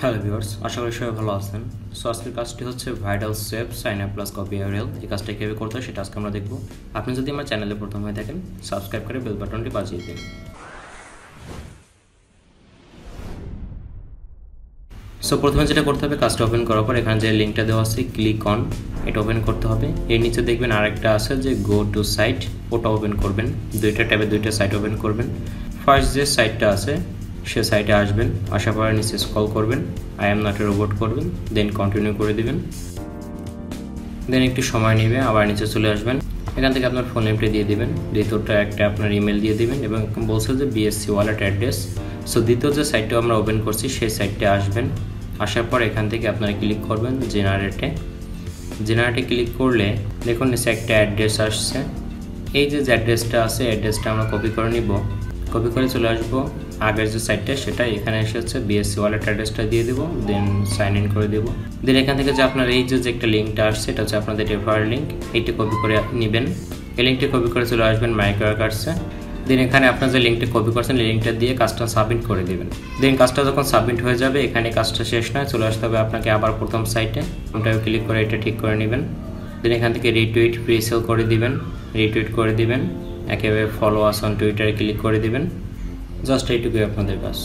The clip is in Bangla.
হ্যালো ভিউয়ার্স, আশা করি সবাই ভালো আছেন। সো আজকের কাজটি হচ্ছে ViralSweep SignUp+Copy URL। এই কাজটা কীভাবে করতে হয় সেটা আজকে আমরা দেখব। আপনি যদি আমার চ্যানেলে প্রথম হয়ে থাকেন, সাবস্ক্রাইব করে বেল বাটনটি বাজিয়ে দিন। সো প্রথমে যেটা করতে হবে, কাজটা ওপেন করার পর এখানে যে লিঙ্কটা দেওয়া আছে ক্লিক অন, এটা ওপেন করতে হবে। এর নিচে দেখবেন আরেকটা আছে যে গো টু সাইট, ওটা ওপেন করবেন। দুইটা ট্যাবে দুইটা সাইট ওপেন করবেন। ফার্স্ট যে সাইটটা আছে সে সাইটে আসবেন, আসার পরে নিচে স্ক্রল করবেন, I am not a robot করবেন, দেন কন্টিনিউ করে দিবেন। দেন একটু সময় নেবে, আবার নিচে চলে আসবেন। এখান থেকে আপনার ফোন নেমটা দিয়ে দিবেন, দ্বিতীয়টা একটা আপনার ইমেল দিয়ে দিবেন এবং বলছে যে বিএসসি ওয়ালেট অ্যাড্রেস। সো দ্বিতীয় যে সাইটটা আমরা ওপেন করছি সেই সাইটে আসবেন। আসার পর এখান থেকে আপনারা ক্লিক করবেন জেনারেটে ক্লিক করলে দেখুন নিচে একটা অ্যাড্রেস আসছে। এই যে অ্যাড্রেসটা আছে, অ্যাড্রেসটা আমরা কপি করে নিব। কপি করে চলে আসবো আগের যে সাইটটা সেটা, এখানে এসে হচ্ছে বিএসসি ওয়ালেট অ্যাড্রেসটা দিয়ে দেবো, দেন সাইন ইন করে দেবো। দেন এখান থেকে যে আপনার এই যে একটা লিঙ্কটা আসছে এটা হচ্ছে আপনাদের রেফারেল লিঙ্ক, এইটা কপি করে নেবেন। এই লিঙ্কটা কপি করে চলে আসবেন মাইক্রোওয়ার্কার্সে। দেন এখানে আপনার যে লিঙ্কটা কপি করছেন এই লিঙ্কটা দিয়ে কাজটা সাবমিট করে দেবেন। দেন কাজটা যখন সাবমিট হয়ে যাবে, এখানে কাজটা শেষ নয়, চলে আসতে হবে আপনাকে আবার প্রথম সাইটে। ওটাও ক্লিক করে এটা ঠিক করে নেবেন। দেন এখান থেকে রিটুইট প্রিসেল করে দিবেন, রিটুইট করে দিবেন। একেবারে ফলো আস অন টুইটারে ক্লিক করে দিবেন। জাস্ট এইটুকুই আপনাদের কাজ।